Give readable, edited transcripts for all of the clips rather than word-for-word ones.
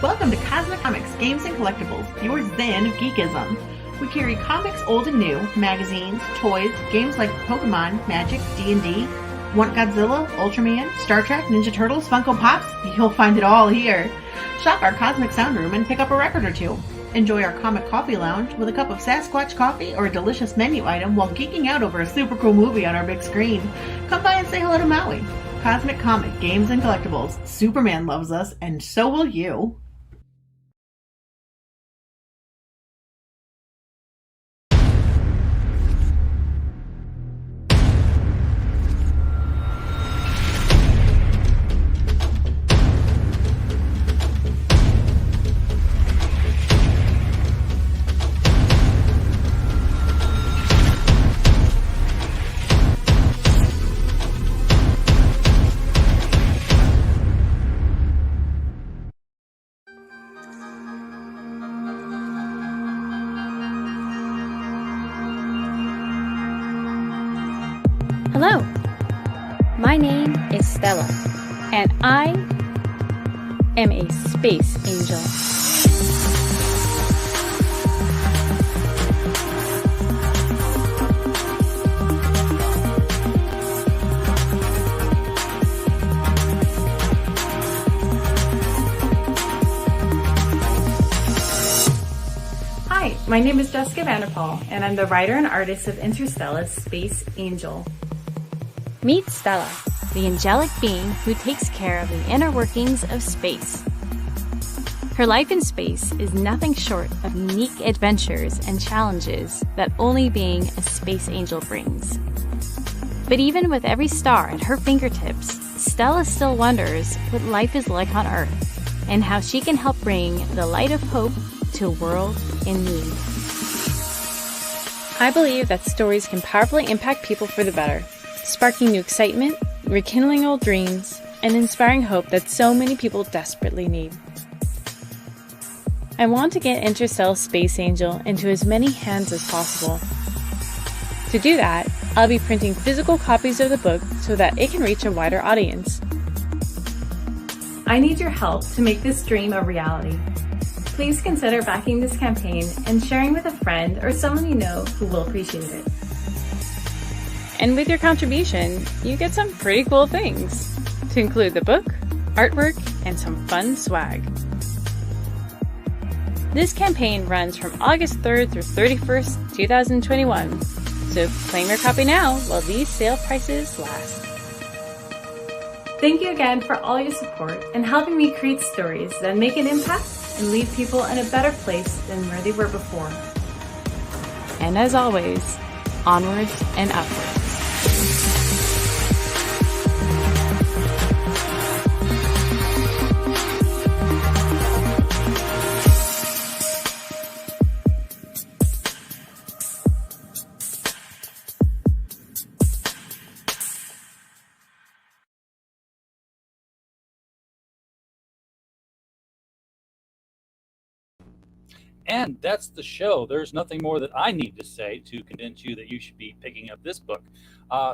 Welcome to Cosmic Comics, Games and Collectibles, your zen of geekism. We carry comics old and new, magazines, toys, games like Pokemon, Magic, D&D. Want Godzilla, Ultraman, Star Trek, Ninja Turtles, Funko Pops? You'll find it all here. Shop our Cosmic Sound Room and pick up a record or two. Enjoy our Comic Coffee Lounge with a cup of Sasquatch coffee or a delicious menu item while geeking out over a super cool movie on our big screen. Come by and say hello to Maui. Cosmic Comic, Games and Collectibles. Superman loves us, and so will you. Hello, my name is Stella, and I am a space angel. Hi, my name is Jessica Vanderpol, and I'm the writer and artist of INTERSTELLA's Space Angel. Meet Stella, the angelic being who takes care of the inner workings of space. Her life in space is nothing short of unique adventures and challenges that only being a space angel brings. But even with every star at her fingertips, Stella still wonders what life is like on Earth and how she can help bring the light of hope to a world in need. I believe that stories can powerfully impact people for the better, sparking new excitement, rekindling old dreams, and inspiring hope that so many people desperately need. I want to get Interstellar Space Angel into as many hands as possible. To do that, I'll be printing physical copies of the book so that it can reach a wider audience. I need your help to make this dream a reality. Please consider backing this campaign and sharing with a friend or someone you know who will appreciate it. And with your contribution, you get some pretty cool things, to include the book, artwork, and some fun swag. This campaign runs from August 3rd through 31st, 2021, so claim your copy now while these sale prices last. Thank you again for all your support and helping me create stories that make an impact and leave people in a better place than where they were before. And as always, onwards and upwards. And that's the show. There's nothing more that I need to say to convince you that you should be picking up this book.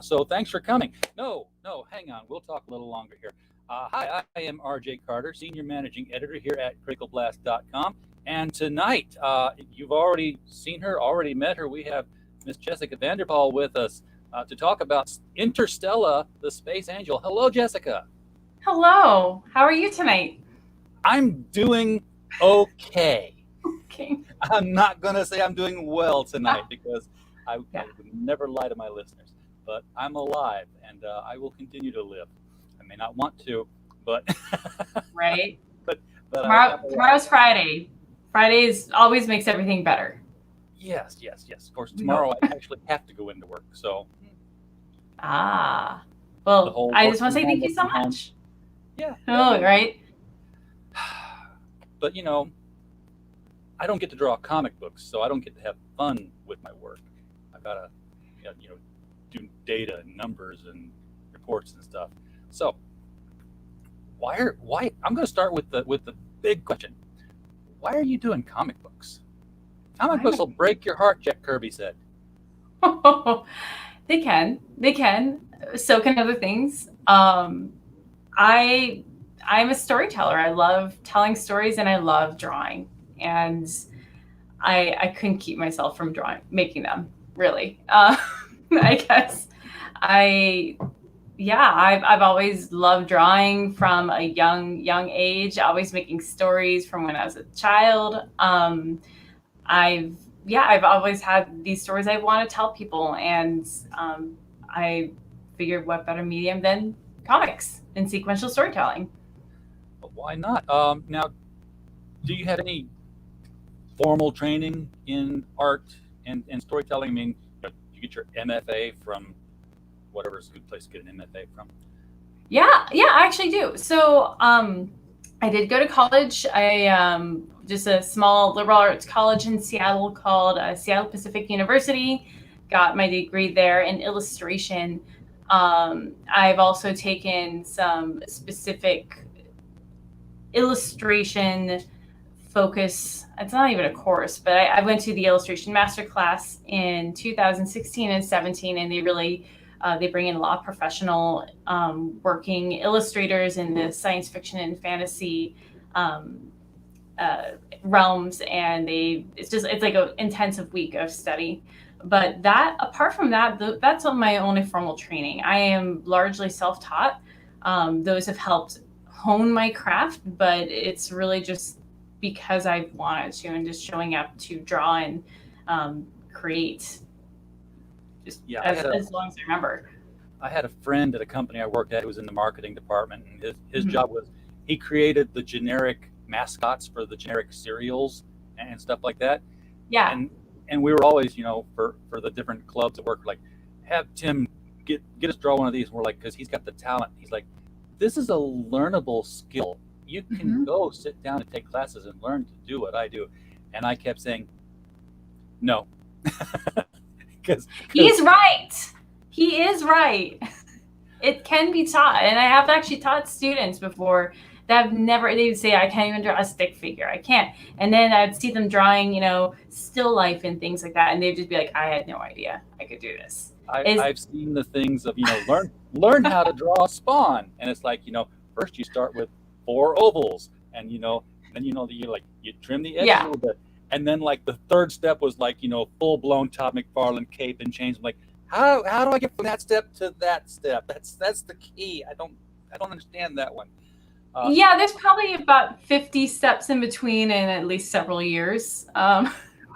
So thanks for coming. No, hang on. We'll talk a little longer here. Hi, I am RJ Carter, Senior Managing Editor here at criticalblast.com. And tonight, you've already seen her, already met her. We have Miss Jessica Vanderpol with us to talk about Interstella, the Space Angel. Hello, Jessica. Hello, how are you tonight? I'm doing okay. Okay. I'm not going to say I'm doing well tonight because I would never lie to my listeners. But I'm alive, and I will continue to live. I may not want to, but... Right. but tomorrow's Friday. Fridays always makes everything better. Yes. Of course, tomorrow I actually have to go into work, so... Well, I just want to say thank you so much. Yeah. Oh, right. But, I don't get to draw comic books, so I don't get to have fun with my work. I've got to, do data and numbers and reports and stuff. So, why? I'm going to start with the big question. Why are you doing comic books? Comic books will break your heart, Jack Kirby said. They can. So can other things. I I'm a storyteller. I love telling stories and I love drawing. And I couldn't keep myself from making them, really. I guess I yeah, I've always loved drawing from a young age, always making stories from when I was a child. I've always had these stories I want to tell people, and I figured what better medium than comics and sequential storytelling. But why not? Now, do you have any formal training in art and storytelling? I mean, you get your MFA from whatever's a good place to get an MFA from. Yeah, I actually do. So I did go to college. I just a small liberal arts college in Seattle called Seattle Pacific University. Got my degree there in illustration. I've also taken some specific illustration focus. It's not even a course, but I went to the illustration masterclass in 2016 and 17, and they bring in a lot of professional working illustrators in the science fiction and fantasy realms, and it's like an intensive week of study. But apart from that, that's my only formal training. I am largely self-taught. Those have helped hone my craft, but it's really just because I wanted to, and just showing up to draw and create as long as I remember. I had a friend at a company I worked at who was in the marketing department, and his job was he created the generic mascots for the generic cereals and stuff like that. Yeah. And we were always, for the different clubs at work, like, have Tim get us draw one of these. And we're like, because he's got the talent. He's like, this is a learnable skill. You can go sit down and take classes and learn to do what I do. And I kept saying, no. Because he's right. He is right. It can be taught. And I have actually taught students before that they would say, I can't even draw a stick figure. I can't. And then I'd see them drawing, still life and things like that. And they'd just be like, I had no idea I could do this. I've seen the things of, learn how to draw a spawn. And it's like, first you start with 4 ovals, and then you trim the edge a little bit, and then like the third step was like full blown Todd McFarlane cape and chains. I'm like, how do I get from that step to that step? That's the key. I don't understand that one. There's probably about 50 steps in between, and at least several years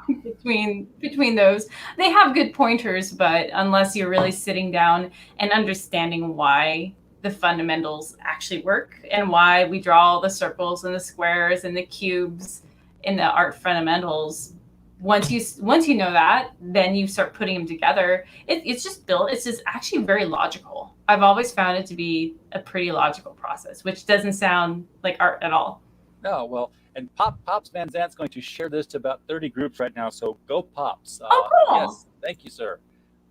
between those. They have good pointers, but unless you're really sitting down and understanding why the fundamentals actually work and why we draw all the circles and the squares and the cubes in the art fundamentals, once you know that, then you start putting them together. It's just actually very logical. I've always found it to be a pretty logical process, which doesn't sound like art at all. No, well, and Pops Van Zant's going to share this to about 30 groups right now, so go Pops. Oh, cool. Yes, thank you, sir.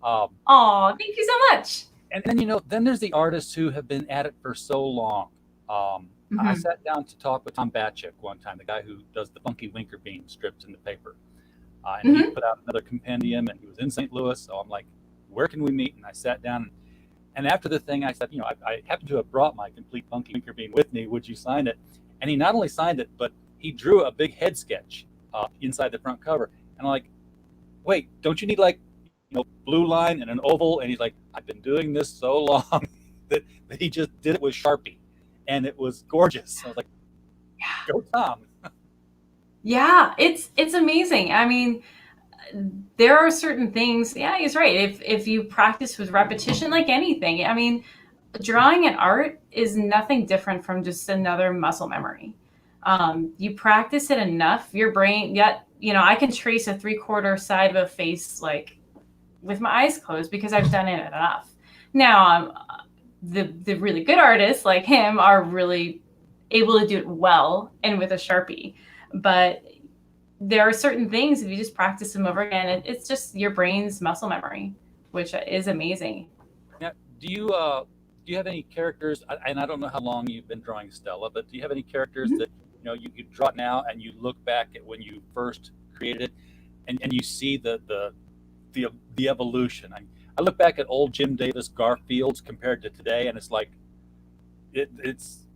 Thank you so much. And then, then there's the artists who have been at it for so long. I sat down to talk with Tom Batchick one time, the guy who does the Funky Winkerbean strips in the paper. And he put out another compendium, and he was in St. Louis. So I'm like, where can we meet? And I sat down, and after the thing, I said, I happen to have brought my complete Funky Winkerbean with me. Would you sign it? And he not only signed it, but he drew a big head sketch inside the front cover. And I'm like, wait, don't you need blue line and an oval? And he's like, I've been doing this so long that he just did it with Sharpie, and it was gorgeous. I was like, go Tom. Yeah, it's amazing. I mean, there are certain things. Yeah, he's right. If you practice with repetition, like anything, I mean, drawing and art is nothing different from just another muscle memory. You practice it enough, your brain. I can trace a 3/4 side of a face with my eyes closed because I've done it enough. Now, the really good artists like him are really able to do it well and with a Sharpie. But there are certain things, if you just practice them over again, it's just your brain's muscle memory, which is amazing. Now, do you have any characters? And I don't know how long you've been drawing Stella, but do you have any characters that you draw it now and you look back at when you first created it, and you see the evolution? I look back at old Jim Davis Garfields compared to today, and it's like it's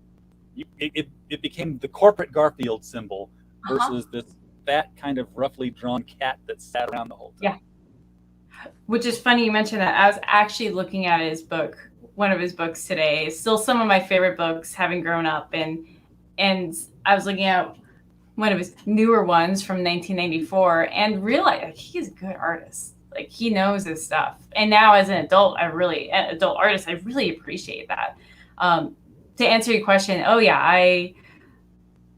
it became the corporate Garfield symbol Uh-huh. versus this fat kind of roughly drawn cat that sat around the whole time. Yeah. Which is funny you mentioned that. I was actually looking at one of his books today. It's still some of my favorite books, having grown up, and I was looking at one of his newer ones from 1994 and realized like, he's a good artist. Like he knows his stuff. And now as an adult artist, I really appreciate that. To answer your question, oh yeah, I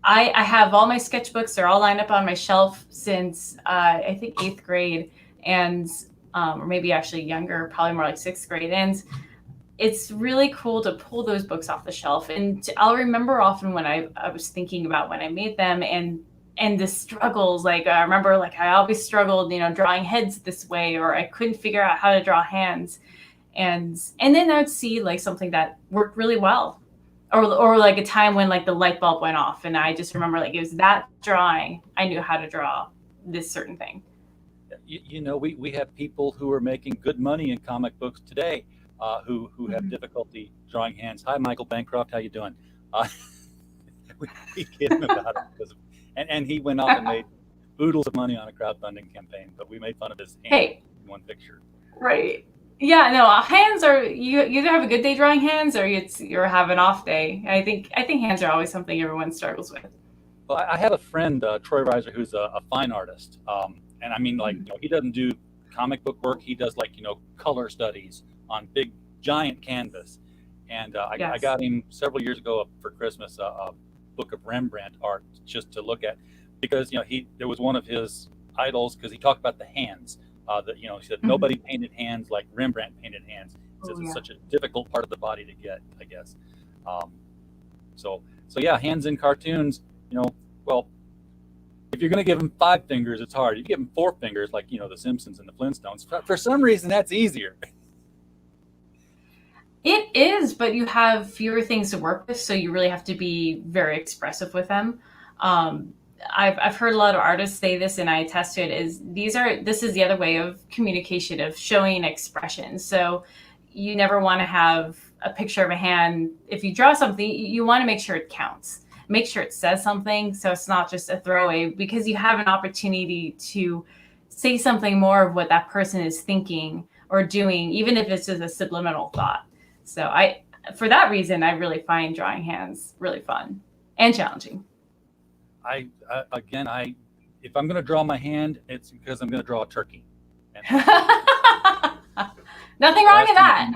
have all my sketchbooks. They're all lined up on my shelf since I think 8th grade, and or maybe actually younger, probably more like 6th grade. And it's really cool to pull those books off the shelf. And I'll remember often when I was thinking about when I made them and the struggles. Like I remember like I always struggled, drawing heads this way, or I couldn't figure out how to draw hands. And then I would see like something that worked really well. Or like a time when like the light bulb went off, and I just remember like it was that drawing I knew how to draw this certain thing. We have people who are making good money in comic books today, who have difficulty drawing hands. Hi, Michael Bancroft, how you doing? We kid him about it and he went off and made oodles of money on a crowdfunding campaign, but we made fun of his hand in one picture. Right. Yeah, no, hands are you either have a good day drawing hands or you're have an off day. I think hands are always something everyone struggles with. Well, I have a friend, Troy Reiser, who's a fine artist, and I mean, like, he doesn't do comic book work. He does like color studies on big giant canvas, and I got him several years ago for Christmas a book of Rembrandt art just to look at, because there was one of his idols, because he talked about the hands. He said nobody painted hands like Rembrandt painted hands. He says it's such a difficult part of the body to get, I guess. So yeah, hands in cartoons. Well, if you're going to give them 5 fingers, it's hard. You give them 4 fingers, like the Simpsons and the Flintstones. For some reason, that's easier. It is, but you have fewer things to work with, so you really have to be very expressive with them. I've heard a lot of artists say this, and I attest to it, this is the other way of communication, of showing expression. So you never want to have a picture of a hand. If you draw something, you want to make sure it counts. Make sure it says something, so it's not just a throwaway, because you have an opportunity to say something more of what that person is thinking or doing, even if it's just a subliminal thought. So for that reason, I really find drawing hands really fun and challenging. If I'm going to draw my hand, it's because I'm going to draw a turkey. Nothing wrong with that.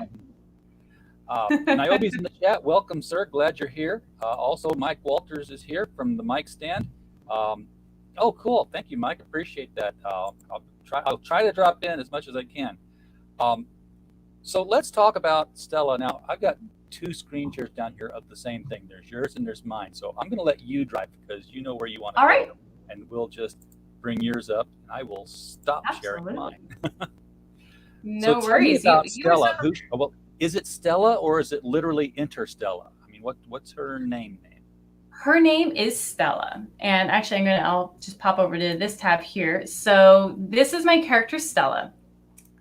Niobe's in the chat. Welcome, sir. Glad you're here. Also, Mike Walters is here from the mic stand. Oh, cool. Thank you, Mike. Appreciate that. I'll try to drop in as much as I can. So let's talk about Stella. Now, I've got 2 screen shares down here of the same thing. There's yours and there's mine. So I'm going to let you drive because you know where you want to go. All right. And we'll just bring yours up, and I will stop sharing mine. No worries. About Stella. Is it Stella or is it literally Interstella? I mean, what's her name? Her name is Stella. And actually, I'll just pop over to this tab here. So this is my character, Stella.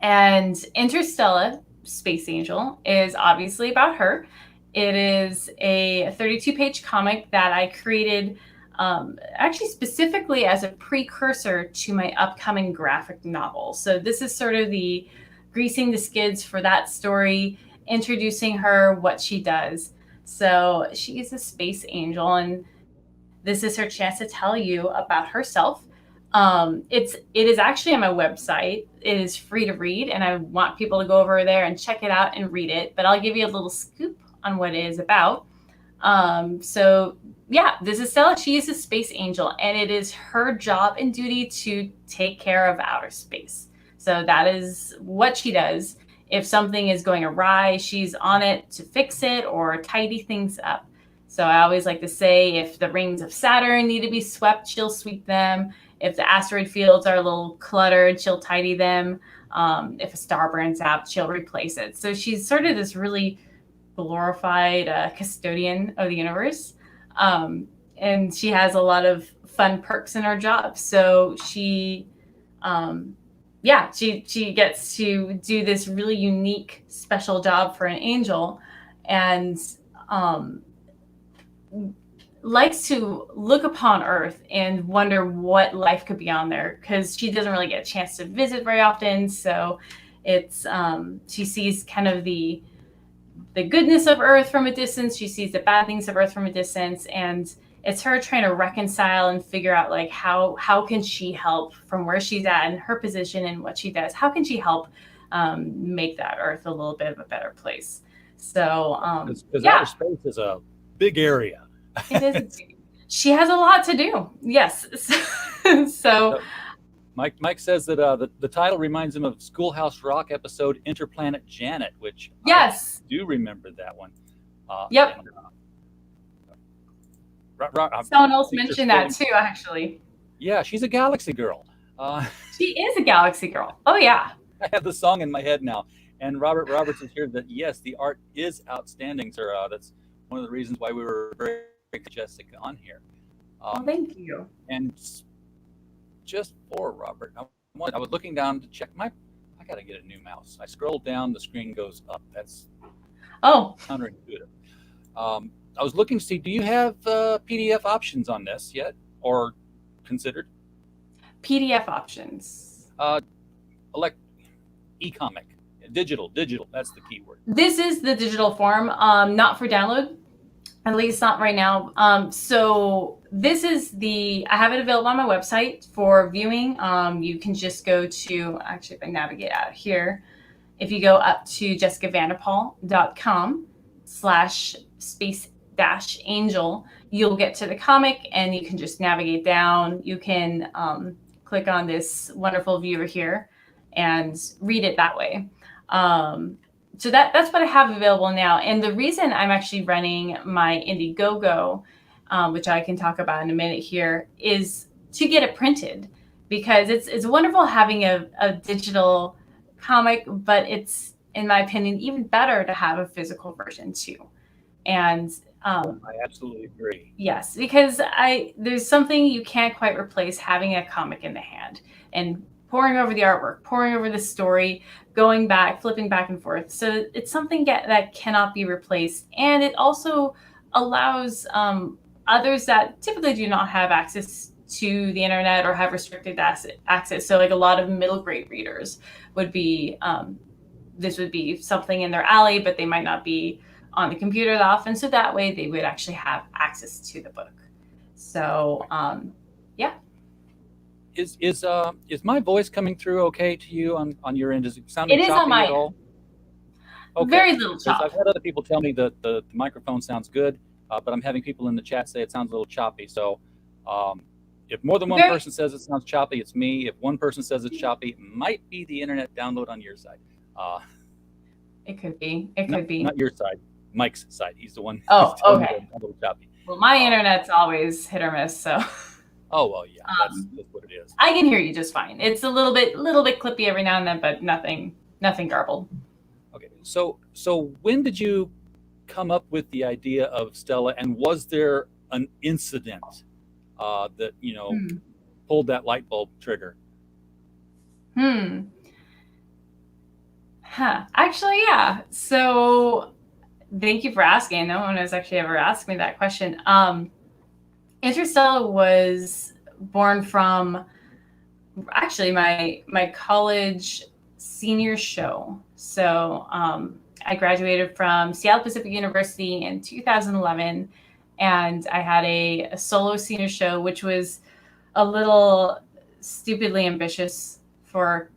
And Interstella, Space Angel, is obviously about her. It is a 32-page comic that I created actually specifically as a precursor to my upcoming graphic novel. So this is sort of the greasing the skids for that story, introducing her, what she does. So she's a space angel, and this is her chance to tell you about herself. It is actually on my website. It is free to read, and I want people to go over there and check it out and read it. But I'll give you a little scoop on what it is about. So yeah, this is Stella. She is a space angel, and it is her job and duty to take care of outer space. So that is what she does. If something is going awry, she's on it to fix it or tidy things up. So I always like to say, if the rings of Saturn need to be swept, she'll sweep them. If the asteroid fields are a little cluttered, she'll tidy them. If a star burns out, she'll replace it. So she's sort of this really glorified custodian of the universe. And she has a lot of fun perks in her job. So she gets to do this really unique, special job for an angel. And likes to look upon Earth and wonder what life could be on there, because she doesn't really get a chance to visit very often. So it's she sees kind of the goodness of Earth from a distance. She sees the bad things of Earth from a distance, and it's her trying to reconcile and figure out like how can she help from where she's at and her position and what she does. How can she help make that Earth a little bit of a better place? So Because yeah, outer space is a big area. it is. She has a lot to do. Yes. So Mike says that the title reminds him of Schoolhouse Rock episode Interplanet Janet, which yes. I do remember that one. Yep. And, someone else mentioned that too, actually. Yeah, she's a galaxy girl. She is a galaxy girl. Oh yeah. I have the song in my head now. And Robert Roberts is here that yes, the art is outstanding, sir. That's one of the reasons why we were very Jessica on here. Well, thank you. And just for Robert, I was looking down to check I got to get a new mouse. I scrolled down, the screen goes up. That's counterintuitive. I was looking to see, do you have PDF options on this yet, or considered? PDF options. E-comic, digital. That's the key word. This is the digital form, not for download. At least not right now. So this is I have it available on my website for viewing. You can just go to, actually, if I navigate out here, if you go up to jessicavanderpol.com/space-angel, you'll get to the comic and you can just navigate down. You can click on this wonderful viewer here and read it that way. So that's what I have available now. And the reason I'm actually running my Indiegogo, which I can talk about in a minute here, is to get it printed, because it's wonderful having a digital comic, but it's, in my opinion, even better to have a physical version too. And I absolutely agree. yes, because there's something you can't quite replace having a comic in the hand and poring over the artwork, poring over the story, going back, flipping back and forth. So it's something that cannot be replaced. And it also allows others that typically do not have access to the internet or have restricted access. So like a lot of middle grade readers would be, this would be something in their alley, but they might not be on the computer that often. So that way they would actually have access to the book. So yeah. Is my voice coming through okay to you on your end? Is it sounding choppy on my at all? Okay. Very little chop. I've had other people tell me that the microphone sounds good, but I'm having people in the chat say it sounds a little choppy. So if more than one person says it sounds choppy, it's me. If one person says it's choppy, it might be the internet download on your side. It could be. It could be. Not your side. Mike's side. He's the one. Oh, who's okay. A little choppy. Well, my internet's always hit or miss, so. Oh well, yeah, that's what it is. I can hear you just fine. It's a little bit clippy every now and then, but nothing garbled. Okay, so when did you come up with the idea of Stella, and was there an incident that pulled that light bulb trigger? Actually, yeah. So, thank you for asking. No one has actually ever asked me that question. Interstellar was born from actually my college senior show. So I graduated from Seattle Pacific University in 2011, and I had a solo senior show, which was a little stupidly ambitious for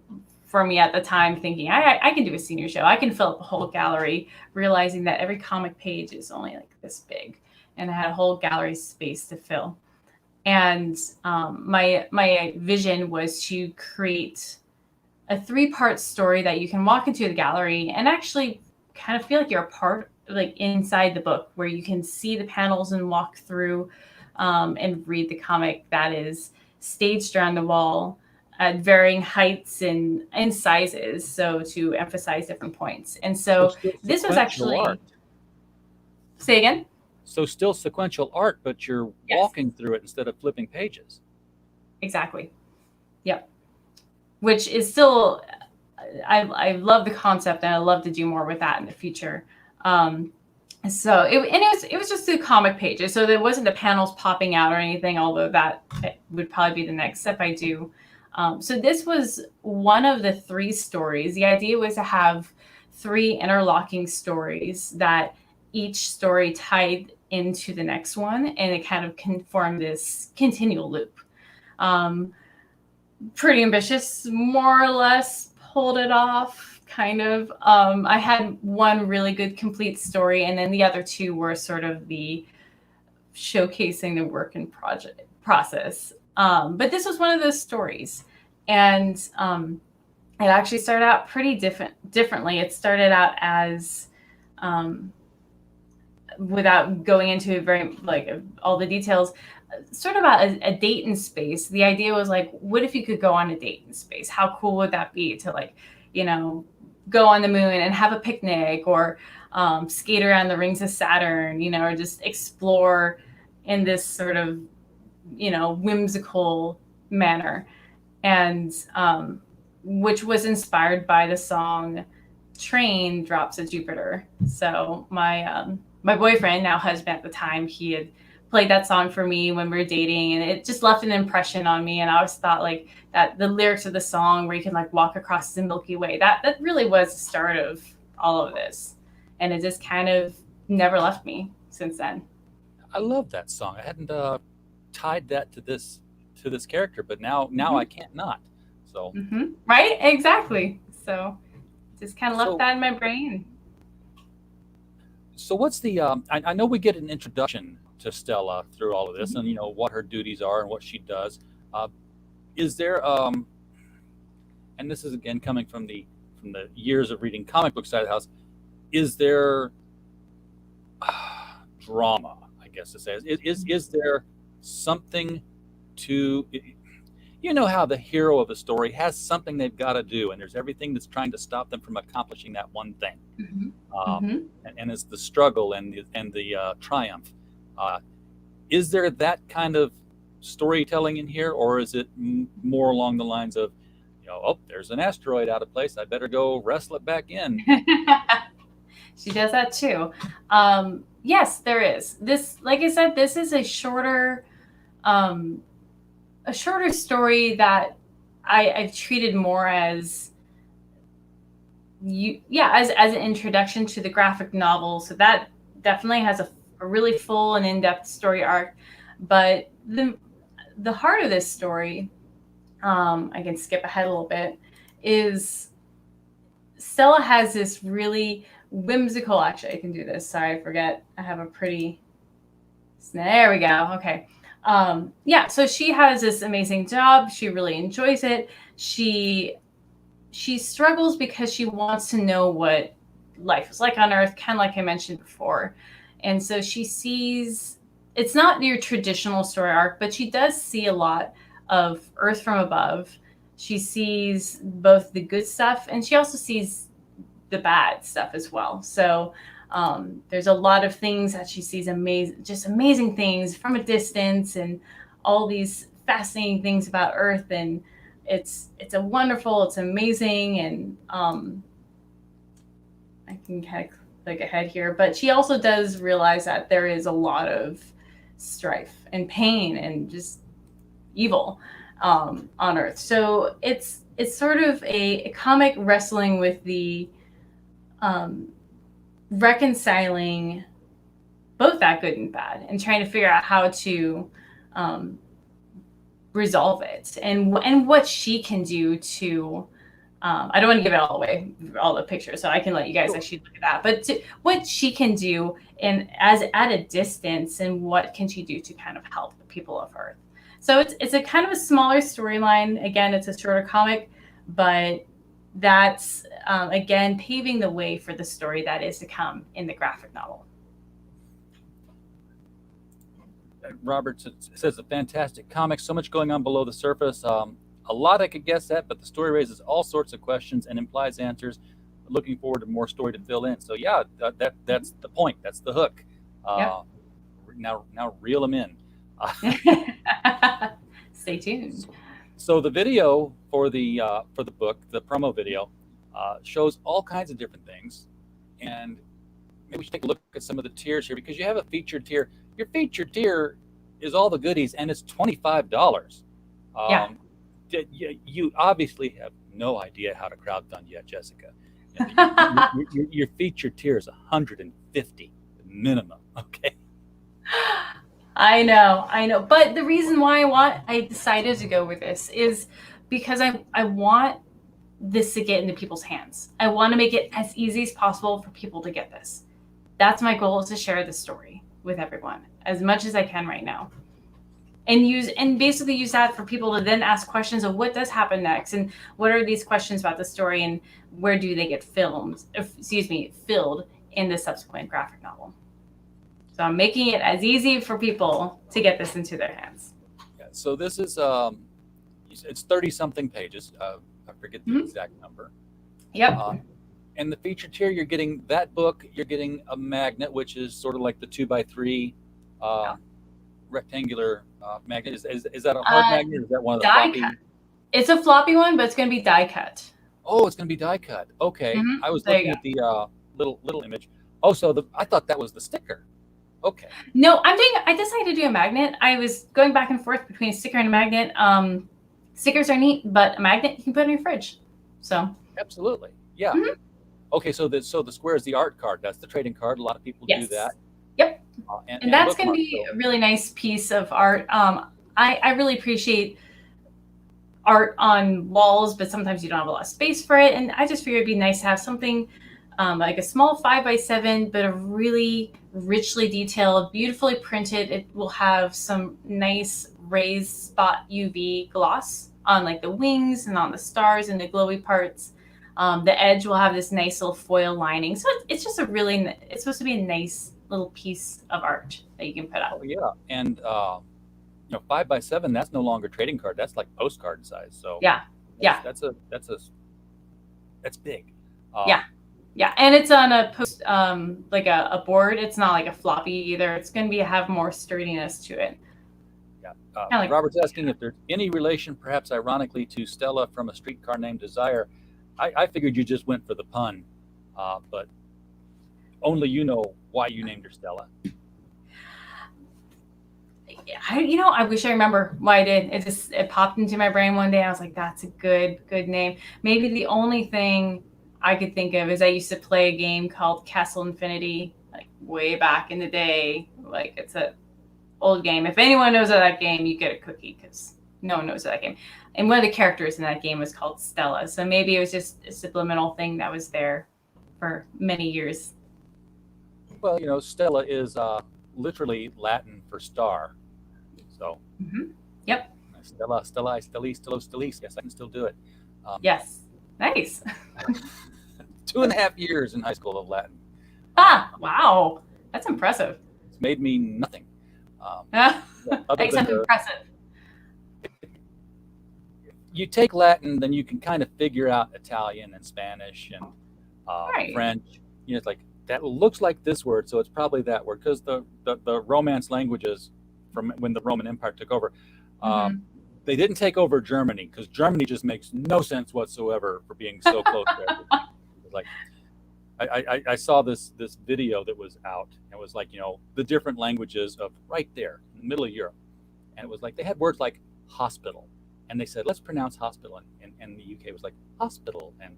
me at the time, thinking I can do a senior show. I can fill up a whole gallery, realizing that every comic page is only like this big. And I had a whole gallery space to fill. And my vision was to create a 3-part story that you can walk into the gallery and actually kind of feel like you're a part, like inside the book, where you can see the panels and walk through and read the comic that is staged around the wall at varying heights and sizes, so to emphasize different points. And so this was actually art. Say again? So still sequential art, but you're walking through it instead of flipping pages. Exactly. Yep. Which is still, I love the concept, and I love to do more with that in the future. So it was just the comic pages. So there wasn't the panels popping out or anything, although that would probably be the next step I do. So this was one of the 3 stories. The idea was to have 3 interlocking stories that each story tied into the next one, and it kind of can form this continual loop. Pretty ambitious, more or less pulled it off, kind of. I had one really good complete story, and then the other 2 were sort of the showcasing the work in project process. But this was one of those stories, and it actually started out pretty differently. It started out as without going into very like all the details, sort of about a date in space. The idea was like, what if you could go on a date in space? How cool would that be to like, go on the moon and have a picnic, or skate around the rings of Saturn, or just explore in this sort of, whimsical manner. And which was inspired by the song Train Drops of Jupiter. So my boyfriend, now husband at the time, he had played that song for me when we were dating, and it just left an impression on me. And I always thought like that the lyrics of the song where you can like walk across the Milky Way, that really was the start of all of this. And it just kind of never left me since then. I love that song. I hadn't tied that to this character, but now I can't not. So Right, exactly. So just kind of left So- that in my brain. So what's the? I know we get an introduction to Stella through all of this, and what her duties are and what she does. Is there? And this is again coming from the years of reading comic book side of the house. Is there drama? I guess to say is there something to? How the hero of a story has something they've got to do, and there's everything that's trying to stop them from accomplishing that one thing. And it's the struggle and the triumph. Is there that kind of storytelling in here, or is it more along the lines of, oh, there's an asteroid out of place, I better go wrestle it back in? She does that too. Yes, there is. This, like I said, this is a shorter story that I've treated more as as an introduction to the graphic novel. So that definitely has a really full and in-depth story arc. But the heart of this story, I can skip ahead a little bit, is Stella has this really whimsical, actually I can do this, sorry, I forget, I have a pretty, there we go, okay. So she has this amazing job. She really enjoys it. She struggles because she wants to know what life is like on Earth, kind of like I mentioned before. And so she sees, it's not your traditional story arc, but she does see a lot of Earth from above. She sees both the good stuff, and she also sees the bad stuff as well. So there's a lot of things that she sees, amazing things from a distance, and all these fascinating things about Earth. And it's amazing. And I can kind of click ahead here, but she also does realize that there is a lot of strife and pain and just evil on Earth. So it's sort of a comic wrestling with the reconciling both that good and bad, and trying to figure out how to resolve it, and what she can do to I don't want to give it all away, all the pictures, so I can let you guys actually look at that, but what she can do and as at a distance, and what can she do to kind of help the people of Earth. So it's a kind of a smaller storyline. Again, it's a shorter comic, but that's again paving the way for the story that is to come in the graphic novel. Robert says a fantastic comic, so much going on below the surface. A lot I could guess at, but the story raises all sorts of questions and implies answers. Looking forward to more story to fill in. So yeah, that's the point. That's the hook. Yep. Now reel them in. Stay tuned. So the video for the book, the promo video, shows all kinds of different things, and maybe we should take a look at some of the tiers here, because you have a featured tier. Your featured tier is all the goodies, and it's $25. Yeah. You obviously have no idea how to crowdfund yet, Jessica. Your featured tier is $150 minimum. Okay. I know. But the reason why I decided to go with this is because I want this to get into people's hands. I want to make it as easy as possible for people to get this. That's my goal, is to share this story with everyone as much as I can right now. And basically use that for people to then ask questions of what does happen next, and what are these questions about the story, and where do they get filled in the subsequent graphic novel. So I'm making it as easy for people to get this into their hands. Yeah, so this is it's 30 something pages. I forget the exact number. Yep. And the featured tier, you're getting that book. You're getting a magnet, which is sort of like the 2x3 rectangular magnet. Is that a hard magnet? Or is that one of the die floppy? cut? It's a floppy one, but it's going to be die cut. Oh, it's going to be die cut. Okay. I was There looking you at the little image. Oh, so I thought that was the sticker. Okay. No, I decided to do a magnet. I was going back and forth between a sticker and a magnet. Stickers are neat, but a magnet you can put in your fridge. So Absolutely. Yeah. Okay, so the square is the art card. That's the trading card. A lot of people do that. Yep. And that's going to bookmark, be so- a really nice piece of art. I really appreciate art on walls, but sometimes you don't have a lot of space for it. And I just figured it'd be nice to have something like a small 5x7, but a really richly detailed, beautifully printed. It will have some nice raised spot UV gloss on like the wings and on the stars and the glowy parts. The edge will have this nice little foil lining. So it's just it's supposed to be a nice little piece of art that you can put up. Oh yeah, and 5x7. That's no longer trading card. That's like postcard size. So Yeah. that's big. Yeah, and it's on a post, like a board. It's not like a floppy either. It's going to have more sturdiness to it. Yeah. like- Robert's asking if there's any relation, perhaps ironically, to Stella from A Streetcar Named Desire. I figured you just went for the pun, but only you know why you named her Stella. I wish I remember why I did. It popped into my brain one day. I was like, that's a good name. Maybe the only thing I could think of is I used to play a game called Castle Infinity, like way back in the day. Like, it's an old game. If anyone knows of that game, you get a cookie, because no one knows of that game. And one of the characters in that game was called Stella. So maybe it was just a subliminal thing that was there for many years. Well, Stella is literally Latin for star. So Yep. Stella, Stellis, Stellis, Stellos, Stellis. Yes, I can still do it. Yes. Nice. 2.5 years in high school of Latin. Wow. That's impressive. It's made me nothing. Except than impressive. you take Latin, then you can kind of figure out Italian and Spanish and Right. French. It's like, that looks like this word, so it's probably that word, because the Romance languages from when the Roman Empire took over, they didn't take over Germany, because Germany just makes no sense whatsoever for being so close to everything. It's like, I saw this video that was out. It was like, the different languages of right there in the middle of Europe, and it was like they had words like hospital, and they said, let's pronounce hospital, and the UK was like hospital, and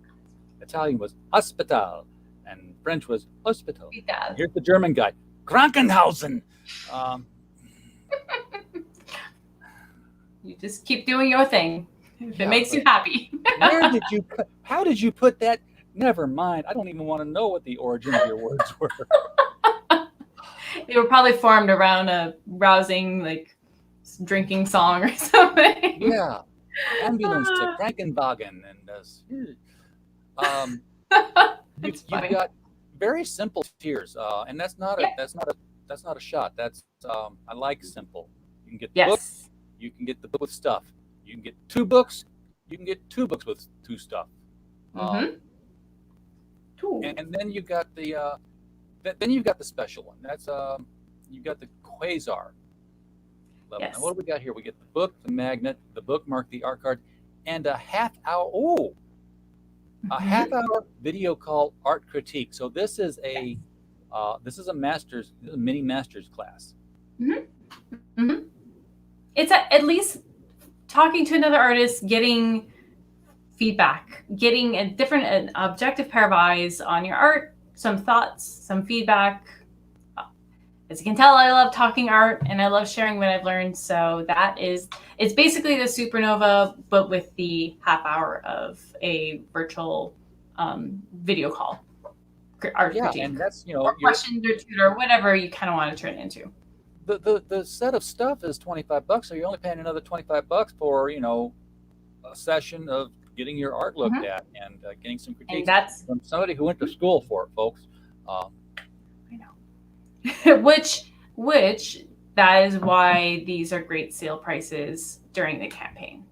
Italian was hospital, and French was hospital. Here's the German guy, Krankenhausen. You just keep doing your thing if Yeah, it makes you happy. How did you put that? Never mind. I don't even want to know what the origin of your words were. They were probably formed around a rousing, like, drinking song or something. Yeah. Ambulance to Krankenwagen, and you've got very simple tiers, and that's not a shot. That's I like simple. You can get the book. Yes. You can get the book with stuff. You can get 2 books. You can get 2 books with 2 stuff. And then you've got the special one. That's you've got the Quasar level. Yes. Now, what do we got here? We get the book, the magnet, the bookmark, the art card, and a half-hour. A half-hour video called Art Critique. So this is a This is a mini master's class. It's at least talking to another artist, getting feedback, getting an objective pair of eyes on your art, some thoughts, some feedback. As you can tell, I love talking art and I love sharing what I've learned. So it's basically the Supernova, but with the half hour of a virtual video call. Art critique. And that's, or questions or tutor, whatever you kind of want to turn it into. The set of stuff is $25, so you're only paying another $25 for a session of getting your art looked at and getting some critiques. And that's from somebody who went to school for it, folks. I know. which that is why these are great sale prices during the campaign.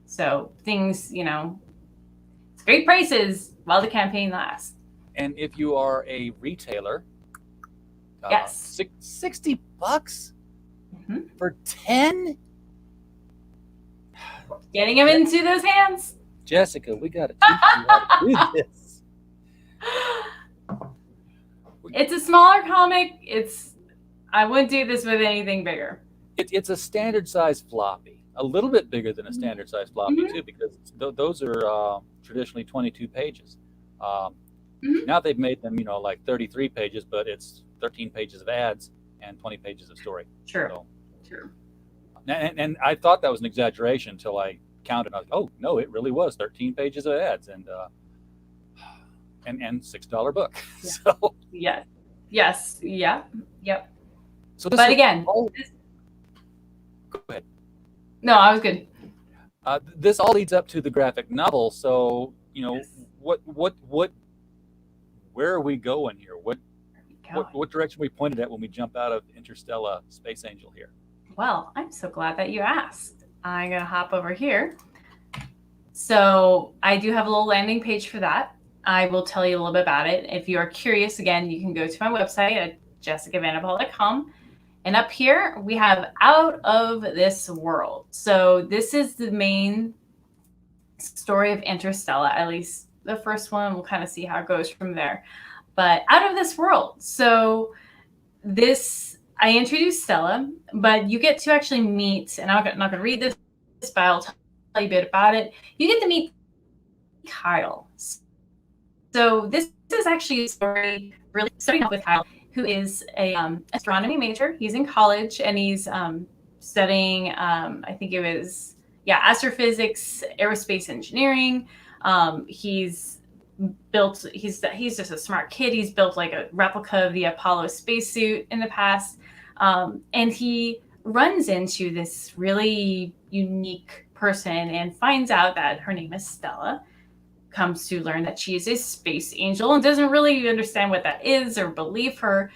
So things, it's great prices while the campaign lasts. And if you are a retailer, yes, $60 for 10. Getting them into those hands. Jessica, we got to teach you how to do this. It's a smaller comic. I wouldn't do this with anything bigger. It's a standard size floppy, a little bit bigger than a standard size floppy too, because those are traditionally 22 pages. Now they've made them, like 33 pages, but it's 13 pages of ads and 20 pages of story. True. So, True. And I thought that was an exaggeration until I counted. I was like, oh no, it really was 13 pages of ads and $6 book. Yeah. So yes, yep. So but again, go ahead. No, I was good. This all leads up to the graphic novel. So yes. where are we going here? What direction are we pointed at when we jump out of Interstellar Space Angel here? Well, I'm so glad that you asked. I'm going to hop over here. So I do have a little landing page for that. I will tell you a little bit about it. If you are curious, again, you can go to my website at jessicavanderpol.com. And up here, we have Out of This World. So this is the main story of Interstellar, at least the first one. We'll kind of see how it goes from there. But Out of This World. So I introduced Stella, but you get to actually meet, and I'm not going to read this, but I'll tell you a bit about it. You get to meet Kyle. So this is actually a story really starting off with Kyle, who is a astronomy major. He's in college and he's studying, I think it was, astrophysics, aerospace engineering. He's just a smart kid. He's built like a replica of the Apollo spacesuit in the past. And he runs into this really unique person and finds out that her name is Stella, comes to learn that she is a space angel and doesn't really understand what that is or believe her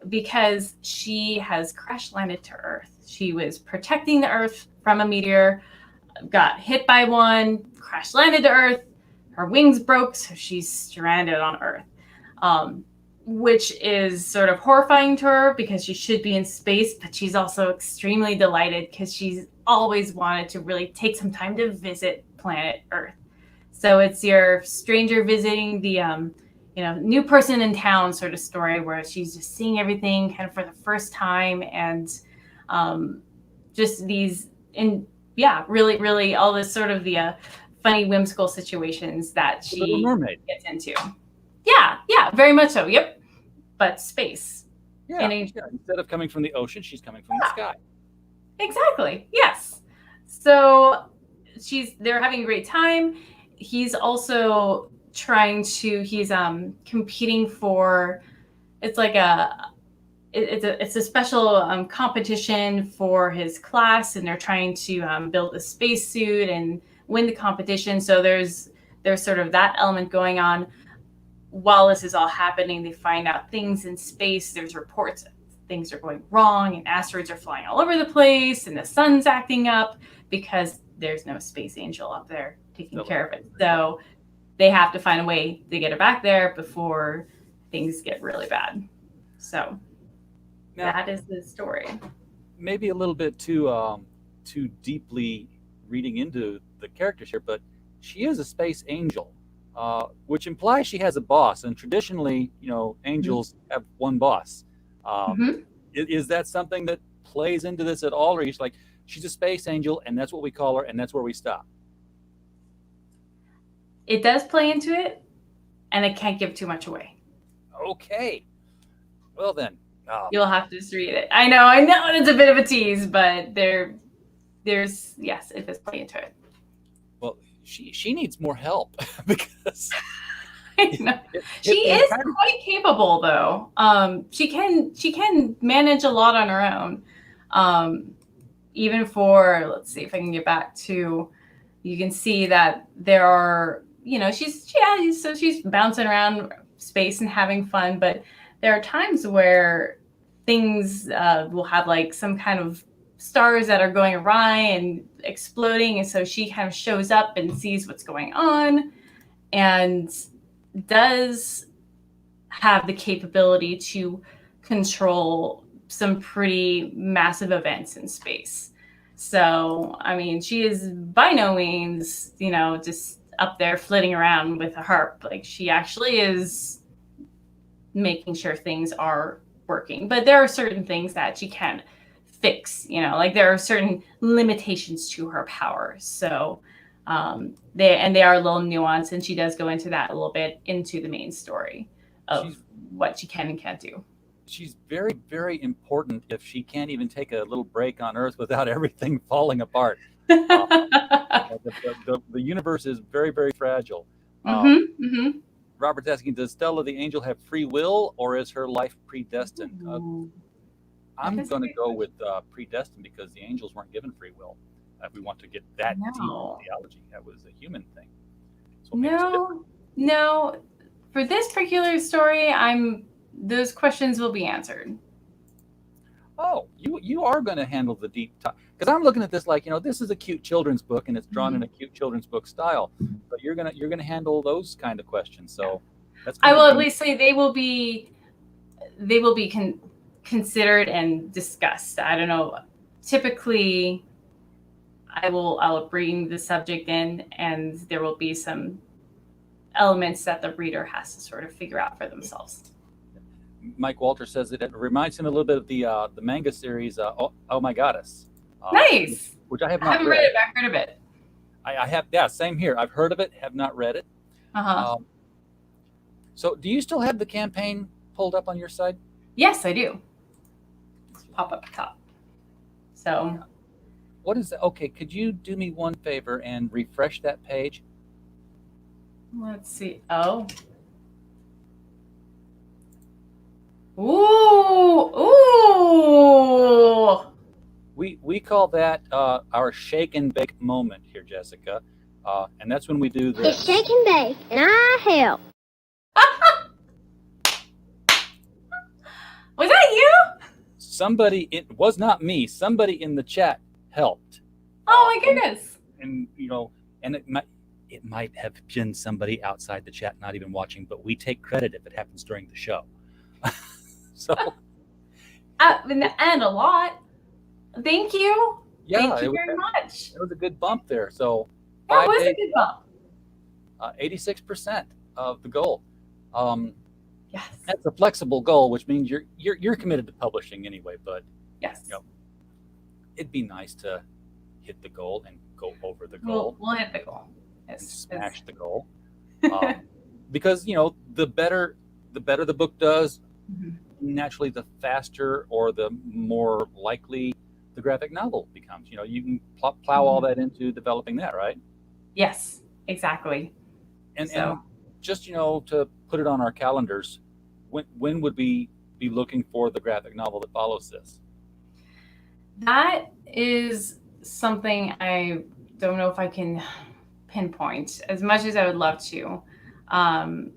because she has crash landed to Earth. She was protecting the Earth from a meteor, got hit by one, crash landed to Earth. Her wings broke, so she's stranded on Earth, which is sort of horrifying to her because she should be in space, but she's also extremely delighted because she's always wanted to really take some time to visit planet Earth. So it's your stranger visiting the, new person in town sort of story where she's just seeing everything kind of for the first time and just these, really, really all this sort of the funny, whimsical situations that she gets into. Yeah, very much so. Yep. But space. Yeah. Instead of coming from the ocean, she's coming from the sky. Exactly. Yes. So they're having a great time. He's also he's competing for, it's a special competition for his class, and they're trying to build a spacesuit and win the competition. So there's sort of that element going on. While this is all happening, they find out things in space. There's reports that things are going wrong and asteroids are flying all over the place and the sun's acting up because there's no space angel up there taking care of it. So they have to find a way to get her back there before things get really bad. So now, that is the story. Maybe a little bit too deeply reading into the characters here, but she is a space angel. which implies she has a boss. And traditionally, angels have one boss. Mhm. Is that something that plays into this at all, or is like she's a space angel and that's what we call her, and that's where we stop? It does play into it, and I can't give too much away. Okay, well then, You'll have to just read it. I know, it's a bit of a tease, but there's yes, it does play into it. well, she needs more help because I know. it, She it is kind of, quite capable, though. She can manage a lot on her own. Even for, let's see if I can get back to, you can see that there are, so she's bouncing around space and having fun, but there are times where things will have like some kind of stars that are going awry and exploding, and so she kind of shows up and sees what's going on and does have the capability to control some pretty massive events in space. So, I mean, she is by no means, just up there flitting around with a harp. Like, she actually is making sure things are working. But there are certain things that she can fix, like there are certain limitations to her power. So, they are a little nuanced, and she does go into that a little bit into the main story of what she can and can't do. she's very, very important if she can't even take a little break on Earth without everything falling apart. The universe is very, very fragile. Robert's asking, does Stella the angel have free will, or is her life predestined? I'm going to go with predestined, because the angels weren't given free will. If we want to get that deep in theology, that was a human thing. So No. For this particular story, those questions will be answered. Oh, you are going to handle the deep topic, because I'm looking at this like, this is a cute children's book and it's drawn in a cute children's book style, but you're gonna handle those kind of questions. So that's I will at least say they will be considered and discussed. I don't know. Typically, I'll bring the subject in, and there will be some elements that the reader has to sort of figure out for themselves. Mike Walter says that it reminds him a little bit of the manga series Oh My Goddess. Nice. Which I have not I haven't read it, but I've heard of it. I have, yeah, same here. I've heard of it, have not read it. So do you still have the campaign pulled up on your side? Yes, I do. Let's pop up top. So what is that? Okay, could you do me one favor and refresh that page? let's see. Oh. Ooh. We call that our shake and bake moment here, Jessica. And that's when we do this. It's shake and bake, and I help. Was that you? Somebody, it was not me. Somebody in the chat helped. Oh my goodness. And and it might have been somebody outside the chat not even watching, but we take credit if it happens during the show. So and a lot. Thank you. Yeah, Thank you very much. It was a good bump there. So That was a good bump. 86% of the goal. Yes. That's a flexible goal, which means you're committed to publishing anyway. But yes, it'd be nice to hit the goal and go over the goal. We'll hit the goal. And smash the goal. Because the better the book does, naturally the faster or the more likely the graphic novel becomes. You can plow all that into developing that, right? Yes, exactly. And just to put it on our calendars, when would we be looking for the graphic novel that follows this? That is something I don't know if I can pinpoint as much as I would love to. I'm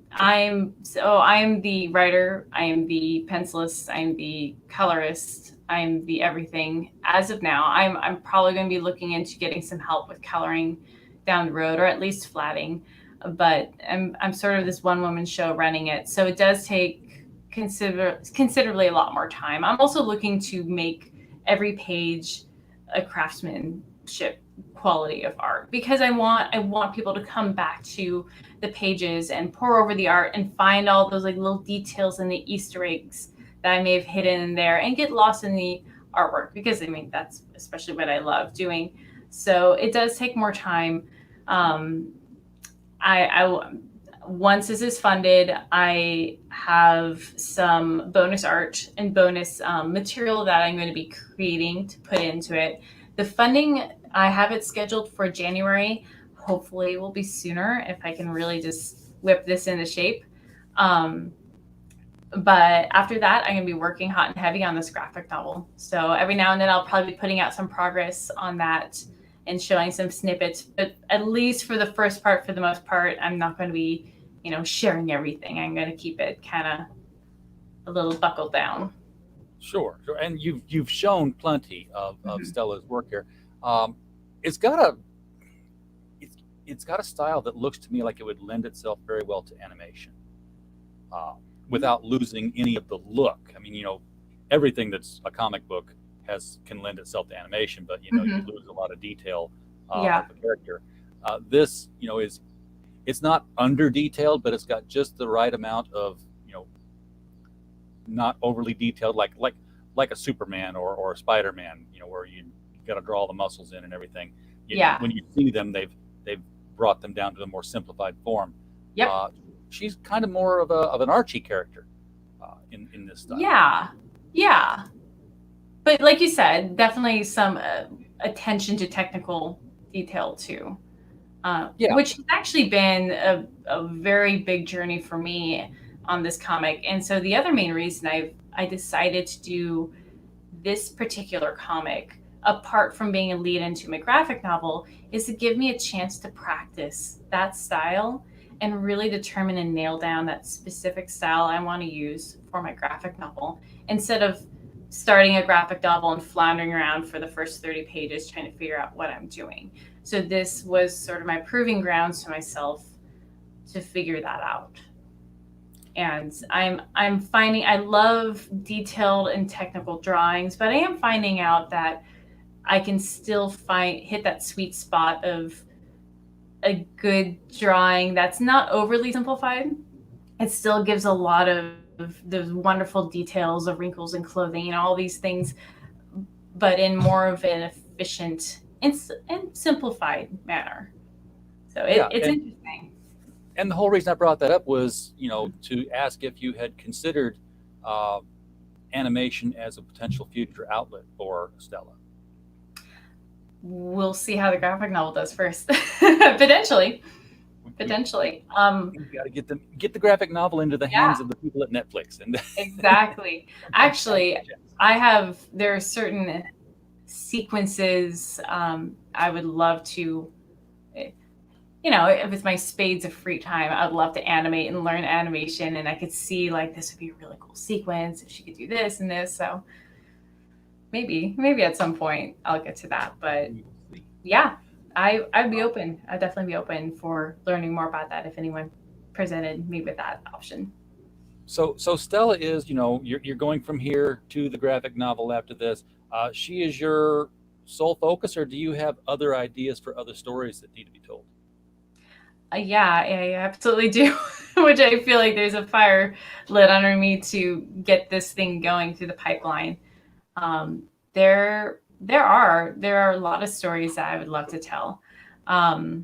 the writer, I am the pencilist, I'm the colorist, I'm the everything. As of now, I'm probably going to be looking into getting some help with coloring down the road, or at least flatting. But I'm sort of this one-woman show running it, so it does take considerably a lot more time. I'm also looking to make every page a craftsmanship quality of art, because I want people to come back to the pages and pour over the art and find all those like little details and the Easter eggs that I may have hidden in there and get lost in the artwork, because I mean that's especially what I love doing. So it does take more time. I once this is funded, I have some bonus art and bonus material that I'm going to be creating to put into it. The funding, I have it scheduled for January. Hopefully, it will be sooner if I can really just whip this into shape. But after that, I'm going to be working hot and heavy on this graphic novel. So every now and then, I'll probably be putting out some progress on that and showing some snippets. But at least for the first part, for the most part, I'm not going to be, sharing everything. I'm going to keep it kind of a little buckled down. Sure. And you've shown plenty of Stella's work here. It's got a style that looks to me like it would lend itself very well to animation, without losing any of the look. I mean, everything that's a comic book can lend itself to animation, but you lose a lot of detail of the character. This, it's not under detailed, but it's got just the right amount of, not overly detailed, like a Superman or a Spider-Man, where you got to draw all the muscles in and everything. When you see them, they've brought them down to a more simplified form. Yep. She's kind of more of an Archie character in this style. Yeah. But like you said, definitely some attention to technical detail too. Which has actually been a very big journey for me on this comic. And so the other main reason I decided to do this particular comic, apart from being a lead into my graphic novel, is to give me a chance to practice that style and really determine and nail down that specific style I want to use for my graphic novel, instead of starting a graphic novel and floundering around for the first 30 pages trying to figure out what I'm doing. So this was sort of my proving grounds to myself to figure that out. And I'm finding I love detailed and technical drawings, but I am finding out that I can still hit that sweet spot of a good drawing that's not overly simplified. It still gives a lot of those wonderful details of wrinkles in clothing, all these things, but in more of an efficient and simplified manner. So it's interesting. And the whole reason I brought that up was, to ask if you had considered animation as a potential future outlet for Stella. We'll see how the graphic novel does first. Potentially. You got to get the graphic novel into the hands of the people at Netflix. And exactly. Actually, there are certain sequences I would love to, if it's my spades of free time, I'd love to animate and learn animation, and I could see like this would be a really cool sequence if she could do this and this. So maybe at some point I'll get to that. But yeah, I'd be open. I'd definitely be open for learning more about that if anyone presented me with that option. So Stella is, you're going from here to the graphic novel after this. She is your sole focus, or do you have other ideas for other stories that need to be told? Yeah, I absolutely do. Which I feel like there's a fire lit under me to get this thing going through the pipeline. There are a lot of stories that I would love to tell. So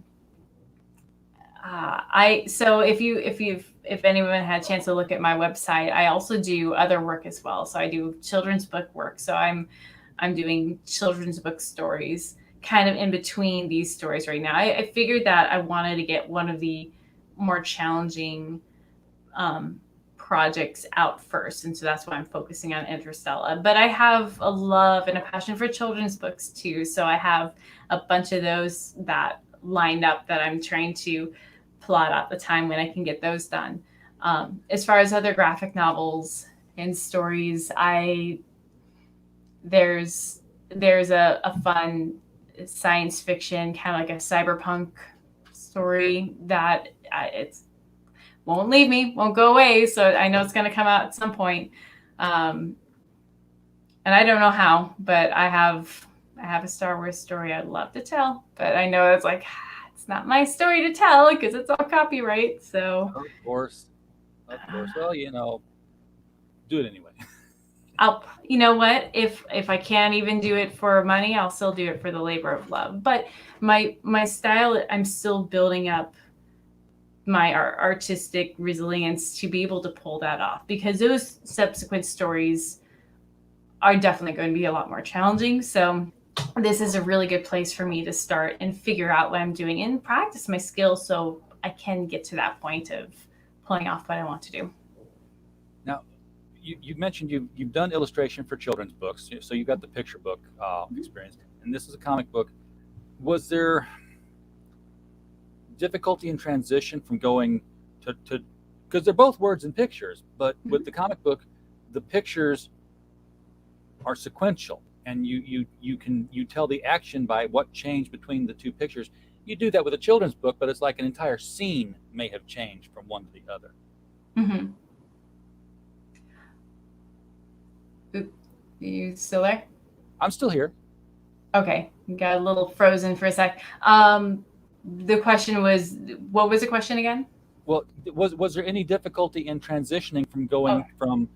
if anyone had a chance to look at my website, I also do other work as well. So I do children's book work. So I'm doing children's book stories kind of in between these stories right now. I figured that I wanted to get one of the more challenging projects out first, and so that's why I'm focusing on Interstella. But I have a love and a passion for children's books too, so I have a bunch of those that lined up that I'm trying to plot out the time when I can get those done. As far as other graphic novels and stories, there's a fun science fiction, kind of like a cyberpunk story that it's won't leave me, won't go away. So I know it's going to come out at some point. And I don't know how, but I have I have a Star Wars story I'd love to tell, but I know it's like, it's not my story to tell because it's all copyright. So, Of course. Well, do it anyway. you know what? If I can't even do it for money, I'll still do it for the labor of love. But my style, I'm still building up my artistic resilience to be able to pull that off, because those subsequent stories are definitely going to be a lot more challenging. So this is a really good place for me to start and figure out what I'm doing and practice my skills so I can get to that point of pulling off what I want to do. Now, you mentioned you've done illustration for children's books, so you got the picture book experience, and this is a comic book. Was there difficulty in transition from going to because they're both words and pictures, but with the comic book, the pictures are sequential, and you tell the action by what changed between the two pictures. You do that with a children's book, but it's like an entire scene may have changed from one to the other. Mm-hmm. You still there? I'm still here. Okay, got a little frozen for a sec. The question was, what was the question again? Well, was there any difficulty in transitioning from going from,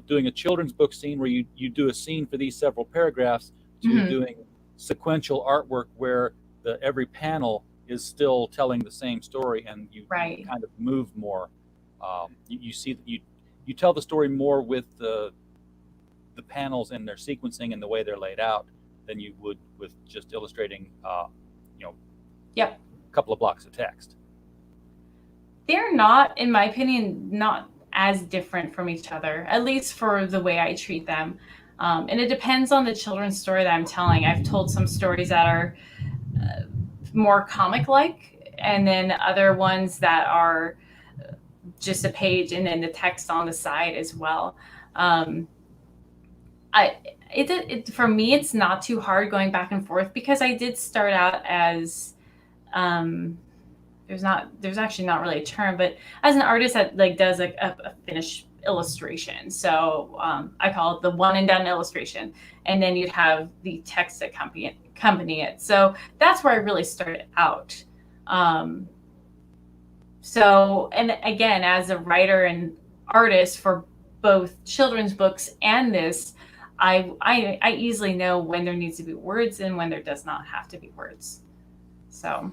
doing a children's book scene where you do a scene for these several paragraphs to doing sequential artwork where every panel is still telling the same story, and you kind of move more. You tell the story more with the panels and their sequencing and the way they're laid out than you would with just illustrating, Yep. a couple of blocks of text. They're not, in my opinion, not as different from each other, at least for the way I treat them. And it depends on the children's story that I'm telling. I've told some stories that are more comic-like, and then other ones that are just a page and then the text on the side as well. For me, it's not too hard going back and forth, because I did start out as there's actually not really a term, but as an artist that does a finished illustration. So I call it the one and done illustration, and then you'd have the text accompany it. So that's where I really started out. So, and again, as a writer and artist for both children's books and this, I easily know when there needs to be words and when there does not have to be words. So,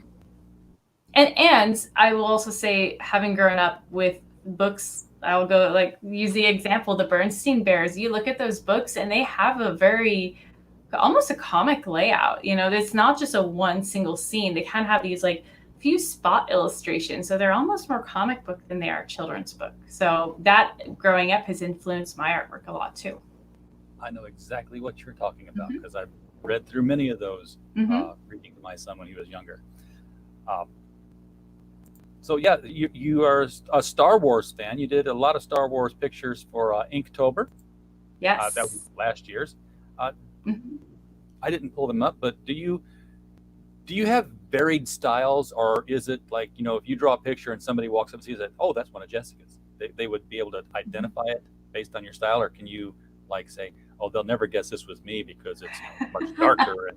and I will also say, having grown up with books, I will go use the example, the Bernstein Bears. You look at those books and they have a very, almost a comic layout. It's not just a one single scene. They kind of have these few spot illustrations. So they're almost more comic book than they are children's book. So that growing up has influenced my artwork a lot too. I know exactly what you're talking about, because I've read through many of those, reading to my son when he was younger. So yeah, you are a Star Wars fan. You did a lot of Star Wars pictures for Inktober. Yes. That was last year's. I didn't pull them up, but do you have varied styles, or is it like, if you draw a picture and somebody walks up and sees it, oh, that's one of Jessica's, they would be able to identify it based on your style? Or can you say, oh, they'll never guess this was me because it's much darker?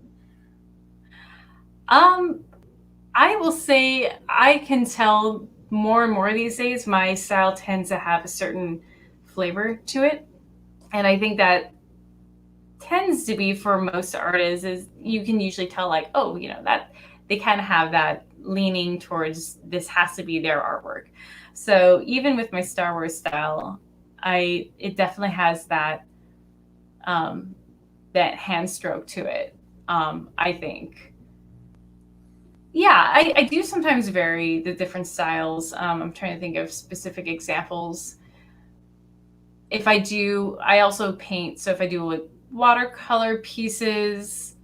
I will say I can tell more and more these days my style tends to have a certain flavor to it. And I think that tends to be, for most artists, is you can usually tell that they kind of have that leaning towards this has to be their artwork. So even with my Star Wars style, it definitely has that hand stroke to it. I think. Yeah, I do sometimes vary the different styles. I'm trying to think of specific examples. If I do, I also paint. So if I do watercolor pieces,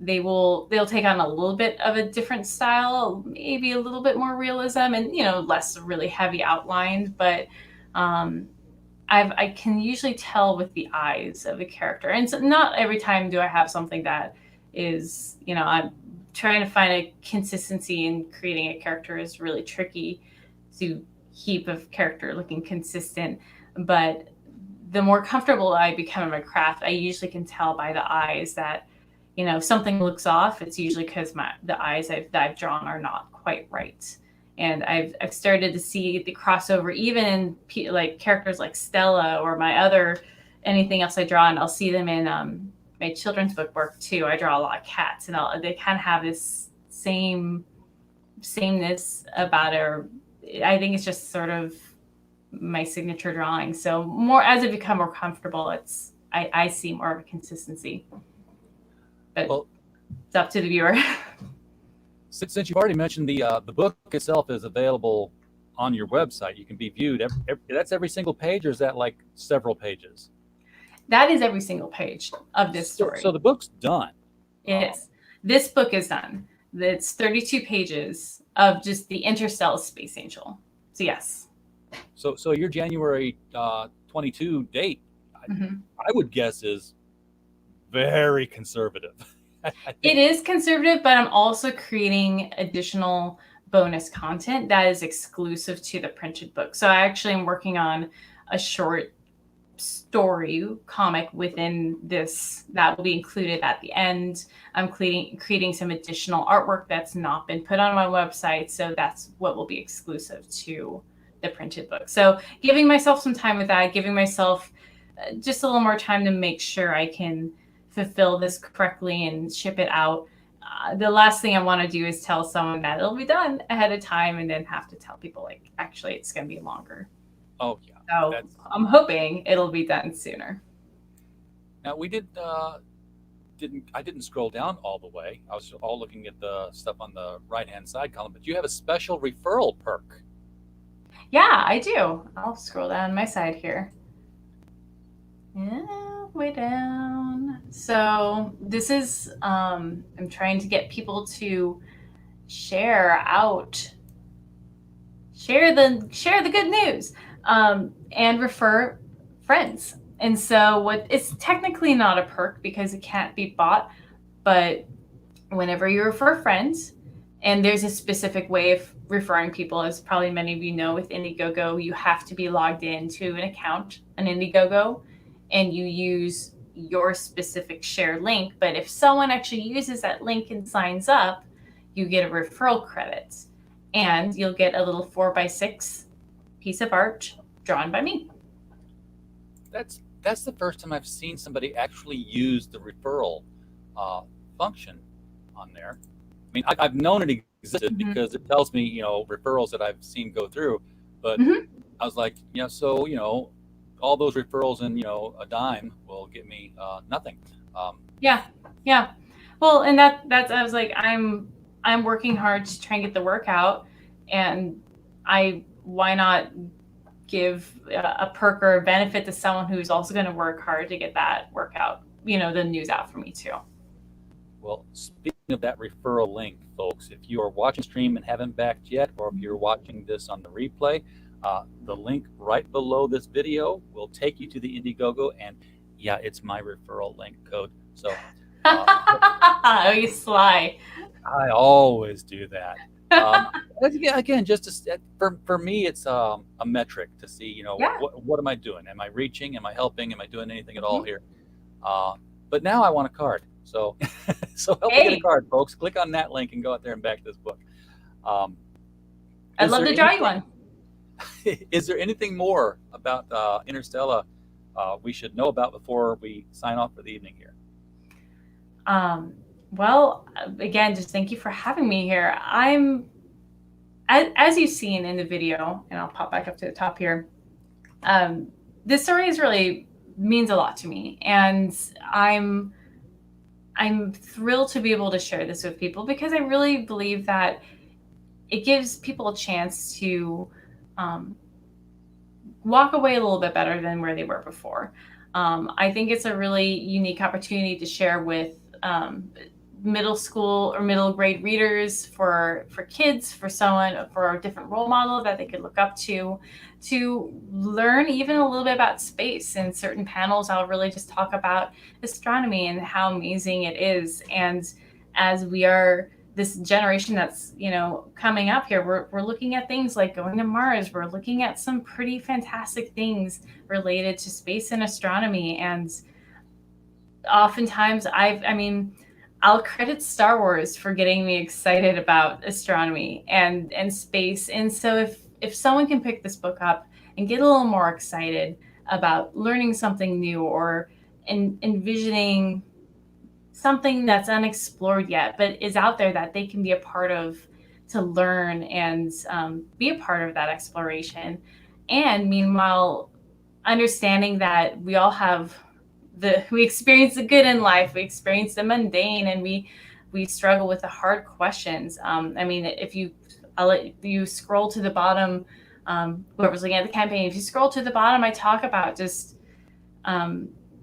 they'll take on a little bit of a different style, maybe a little bit more realism, and less really heavy outlined. But I can usually tell with the eyes of a character, and so not every time do I have something that is I'm trying to find a consistency in creating a character is really tricky to keep a character looking consistent. But the more comfortable I become in my craft, I usually can tell by the eyes that, if something looks off, it's usually because the eyes that I've drawn are not quite right. And I've started to see the crossover even in like characters like Stella or anything else I draw, and I'll see them in my children's book work too. I draw a lot of cats, and they kind of have this sameness about it. Or I think it's just sort of my signature drawing. So more as I become more comfortable, I see more of a consistency. But it's up to the viewer. Since you've already mentioned the book itself is available on your website, you can be viewed. That's every single page, or is that like several pages? That is every single page of this story. So the book's done. Yes, this book is done. It's 32 pages of just the Interstellar Space Angel. So yes. So your January 22 date, Mm-hmm. I would guess, is very conservative. It is conservative, but I'm also creating additional bonus content that is exclusive to the printed book. So I actually am working on a short story comic within this that will be included at the end. I'm creating some additional artwork that's not been put on my website. So that's what will be exclusive to the printed book. So giving myself some time with that, giving myself just a little more time to make sure I can fulfill this correctly and ship it out. The last thing I want to do is tell someone that it'll be done ahead of time and then have to tell people like, actually, it's going to be longer. Oh yeah. So I'm hoping it'll be done sooner. Now we I didn't scroll down all the way. I was all looking at the stuff on the right-hand side column, but you have a special referral perk. Yeah, I do. I'll scroll down my side here. Yeah, way down. So this is, I'm trying to get people to share the good news, and refer friends. And so it's technically not a perk because it can't be bought, but whenever you refer friends, and there's a specific way of referring people, as probably many of you know, with Indiegogo, you have to be logged into an account, an Indiegogo, and you use your specific shared link. But if someone actually uses that link and signs up, you get a referral credit, and you'll get a little 4x6 piece of art drawn by me. That's the first time I've seen somebody actually use the referral function on there. I mean, I've known it existed Mm-hmm. because it tells me, referrals that I've seen go through, but Mm-hmm. I was like, so all those referrals and a dime will get me nothing. Yeah. Well, and that's I was like, I'm working hard to try and get the work out, and why not give a perk or a benefit to someone who's also going to work hard to get that work out, the news out for me too. Well, speaking of that referral link, folks, if you are watching stream and haven't backed yet, or if you're watching this on the replay, the link right below this video will take you to the Indiegogo, and yeah, it's my referral link code. So Oh, you sly. I always do that. Again, just for me, it's a metric to see, Yeah. what am I doing? Am I reaching? Am I helping? Am I doing anything at all here? But now I want a card. So help me get a card, folks. Click on that link and go out there and back this book. I'd love to draw you one. Is there anything more about Interstellar we should know about before we sign off for the evening here? Well, again, just thank you for having me here. As you've seen in the video, and I'll pop back up to the top here, this story means a lot to me, and I'm thrilled to be able to share this with people because I really believe that it gives people a chance to walk away a little bit better than where they were before. I think it's a really unique opportunity to share with middle school or middle grade readers, for kids, for a different role model that they could look up to learn even a little bit about space. In certain panels, I'll really just talk about astronomy and how amazing it is. And as we are this generation that's, coming up here, we're looking at things like going to Mars. We're looking at some pretty fantastic things related to space and astronomy. And oftentimes I'll credit Star Wars for getting me excited about astronomy and space. And so if someone can pick this book up and get a little more excited about learning something new or envisioning something that's unexplored yet, but is out there that they can be a part of to learn and be a part of that exploration. And meanwhile, understanding that we all have we experience the good in life, we experience the mundane, and we struggle with the hard questions. I mean, I'll let you scroll to the bottom. Whoever's looking at the campaign, if you scroll to the bottom, I talk about just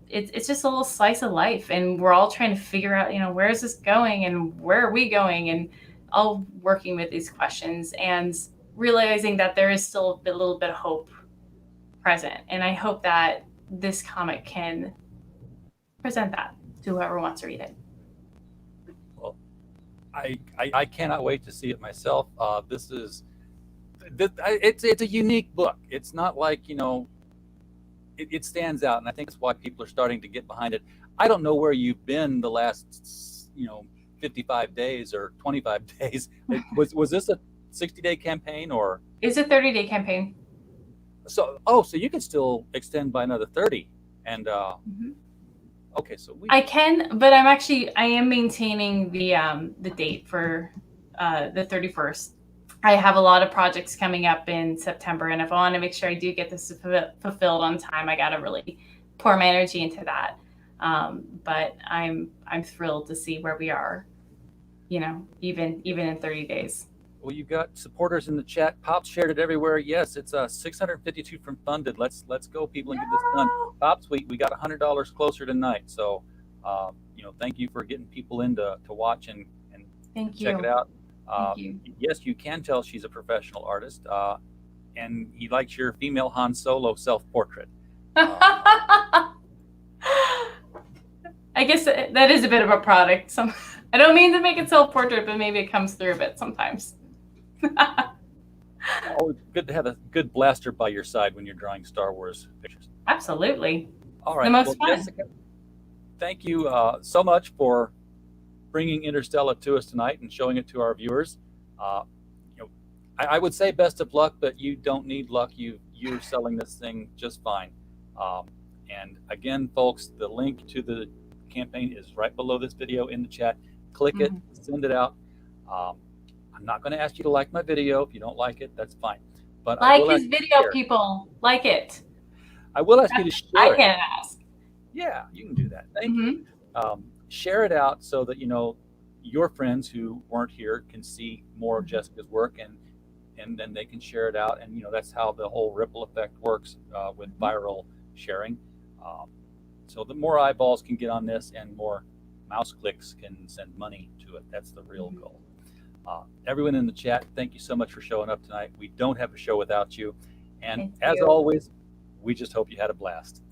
it's just a little slice of life, and we're all trying to figure out, where is this going and where are we going, and all working with these questions and realizing that there is still a little bit of hope present. And I hope that this comic can present that to whoever wants to read it. Well, I cannot wait to see it myself. It's a unique book. It's not like, it stands out, and I think that's why people are starting to get behind it. I don't know where you've been the last 55 days or 25 days. Was this a 60-day campaign, or It's a 30-day campaign. so you can still extend by another 30? And okay, so I can, but I am maintaining the date for the 31st. I have a lot of projects coming up in September, and if I want to make sure I do get this fulfilled on time, I got to really pour my energy into that. But I'm thrilled to see where we are, even in 30 days. well, you've got supporters in the chat. Pops shared it everywhere. Yes, it's 652 from funded. Let's go, people, and get this done. Pops, we got $100 closer tonight. So thank you for getting people in to watch and Thank check you. it out. Thank you. Yes, you can tell she's a professional artist, and he likes your female Han Solo self-portrait. I guess that is a bit of a product. I don't mean to make it self-portrait, but maybe it comes through a bit sometimes. Always good to have a good blaster by your side when you're drawing Star Wars pictures. Absolutely. All right, The most fun. Jessica, thank you so much for bringing Interstellar to us tonight and showing it to our viewers. I would say best of luck, but you don't need luck. You're selling this thing just fine. And again, folks, the link to the campaign is right below this video in the chat. Click it, send it out. I'm not going to ask you to like my video. If you don't like it, that's fine. But Like his video, people. Like it. I will ask you to share I it. can't ask. Yeah, you can do that. Thank you. Share it out so that your friends who weren't here can see more of Jessica's work, and then they can share it out, and that's how the whole ripple effect works with viral sharing. So the more eyeballs can get on this, and more mouse clicks can send money to it. That's the real goal. Everyone in the chat, thank you so much for showing up tonight. We don't have a show without you, and Thank as you. always, we just hope you had a blast.